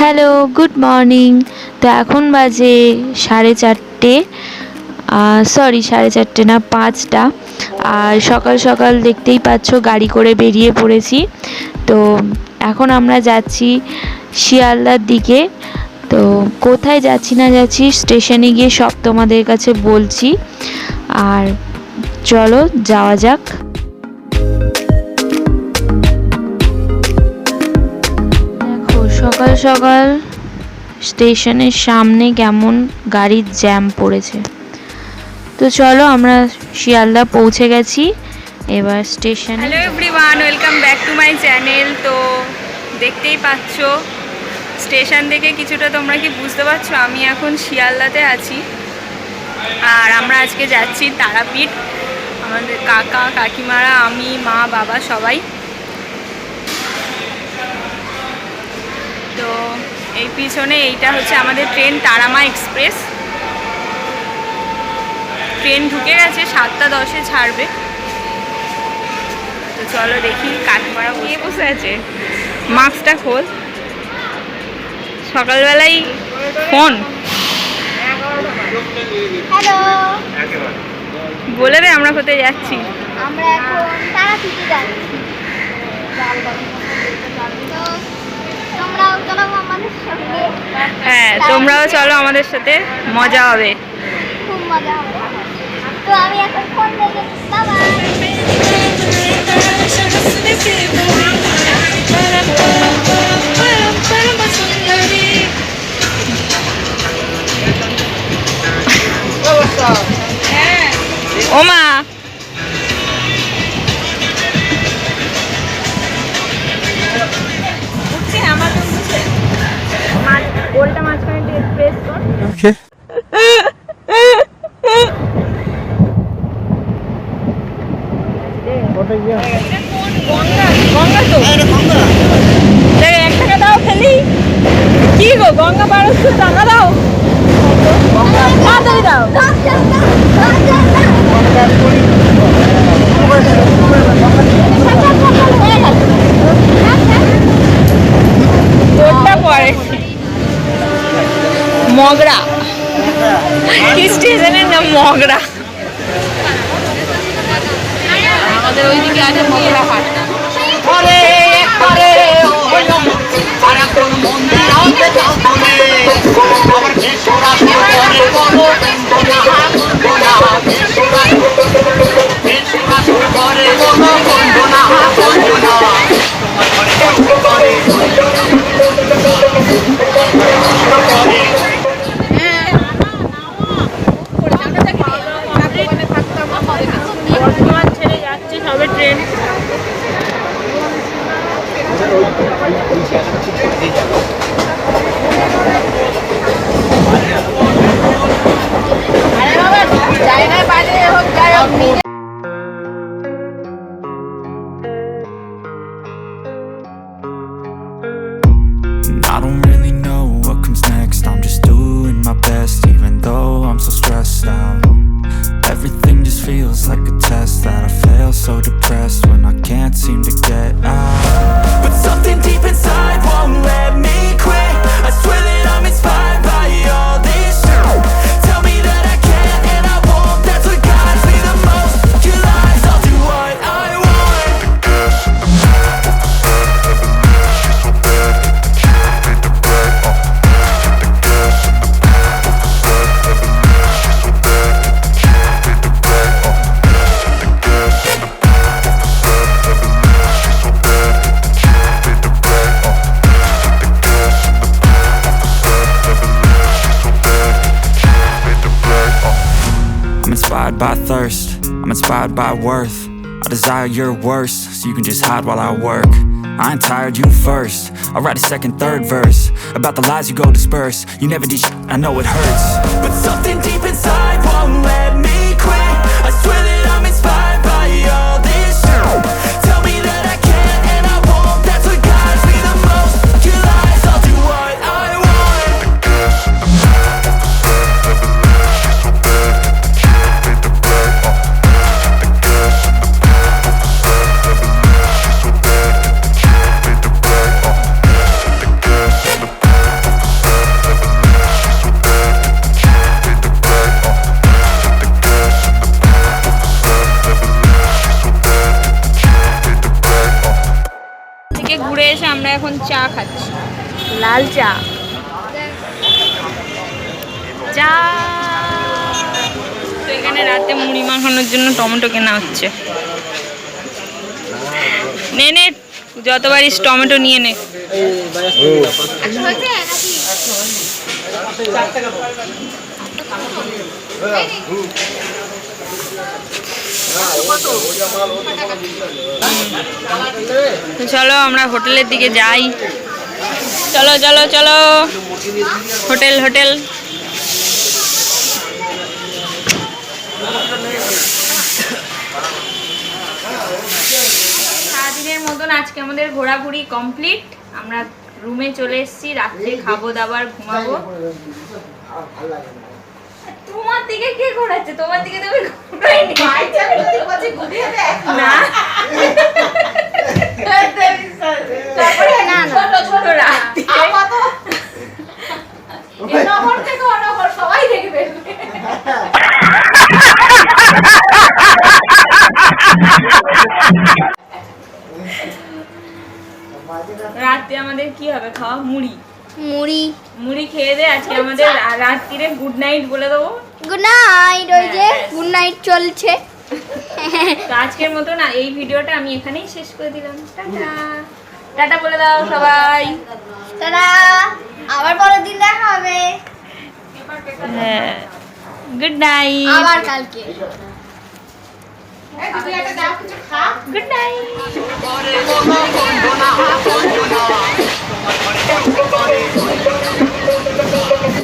Hello, good morning. তো এখন বাজে 4:30, সরি 4:30 না, 5টা। আর সকাল সকাল দেখতেই পাচ্ছ গাড়ি করে বেরিয়ে পড়েছি। তো এখন আমরা যাচ্ছি শিয়ালদার দিকে। তো কোথায় যাচ্ছি না যাচ্ছি স্টেশনে গিয়ে সব তোমাদের কাছে বলছি। আর চলো যাওয়া যাক। দেখো সকাল সকাল স্টেশনের সামনে কেমন গাড়ির জ্যাম পড়েছে। তো চলো আমরা শিয়ালদা পৌঁছে গেছি এবার স্টেশনে। Hello everyone, welcome back to my channel. তো দেখতেই পাচ্ছ স্টেশন থেকে কিছুটা তোমরা কি বুঝতে পারছো, আমি এখন শিয়ালদাতে আছি। আর আমরা আজকে যাচ্ছি তারাপীঠ। আমাদের কাকা কাকিমারা, আমি, মা, বাবা সবাই। তো এই পিছনে এইটা হচ্ছে আমাদের ট্রেন, তারামা এক্সপ্রেস। ট্রেন ঢুকে গেছে, 7:10 ছাড়বে। তো চলো দেখি, কাকিমারা নিয়ে বসে আছে। মাস্কটা খোল, সকালবেলায় ফোন বলে দে আমরা কোথায় যাচ্ছি। আমরা এখন তারাপীঠে যাচ্ছি। তোমরাও চলো আমাদের সঙ্গে। হ্যাঁ, তোমরাও চলো আমাদের সাথে, মজা হবে, খুব মজা হবে। তো আমি এখন ফোন দেখে বাবা। ওমা উঠছে আমার তো উঠছে। গোলটা মাঝখানে প্রেস কর। ওকে গঙ্গা তো দেখ, 1 টাকা দাও ফেলি। কি গো, গঙ্গা পার হচ্ছে, টাকা দাও, তাড়াতাড়ি দাও। তোরটা পরে মগরা, কি স্টেশনের নাম মগরা। আমাদের ওইদিকে আছে মগরা হাট। বর্ধমান ছেড়ে যাচ্ছে সবে train. I don't really know what comes next. I'm just doing my best, even though I'm so stressed out. Everything just feels like a test that I fail, so depressed when I can't seem to get out. But something deep inside won't let me quit. I swear that I'm inspired by all this shit. Tell me that I can and I won't. That's what guides me the most. Your lies, I'll do what I want. I'm inspired by thirst, I'm inspired by worth. I desire your worst, so you can just hide while I work. I ain't tired, you first. I'll write a second, third verse about the lies you go disperse. You never did shit, I know it hurts. But something deep inside won't let me quit. I swear that I'm inspired by all this shit. Tell me that I can and I won't. That's what guides me the most. Your lies, I'll do what I want. খাচ্ছি। লাল চা চা। তো এখানে রাতে মুড়ি মাখানোর জন্য tomato কেনা হচ্ছে। নে নে যত পারিস টমেটো নিয়ে নে। তো চলো আমরা হোটেলের দিকে যাই। চলো চলো চলো হোটেল হোটেল। সারাদিনের মতন আজকে আমাদের ঘোরাঘুরি কমপ্লিট। আমরা রুমে চলে এসেছি, রাত্রে খাবো দাবার ঘুমাবো। তোমার দিকে কে ঘোরাচ্ছে? তোমার দিকে তুমি ঘোরাইনি না। সবাই দেখবে। রাতে আমাদের কি হবে খাওয়া? মুড়ি মুড়ি। মুড়ি খেয়ে দে আজকে আমাদের রাত্রিরে গুড নাইট বলে দেবো। Good night. ওই যে গুড নাইট চলছে। তো আজকের মতো না এই ভিডিওটা আমি এখানেই শেষ করে দিলাম। টাটা টাটা বলে দাও সবাই। টাটা, আবার পরের দিন দেখা হবে। হ্যাঁ গুড নাইট। আবার কালকে। Good night.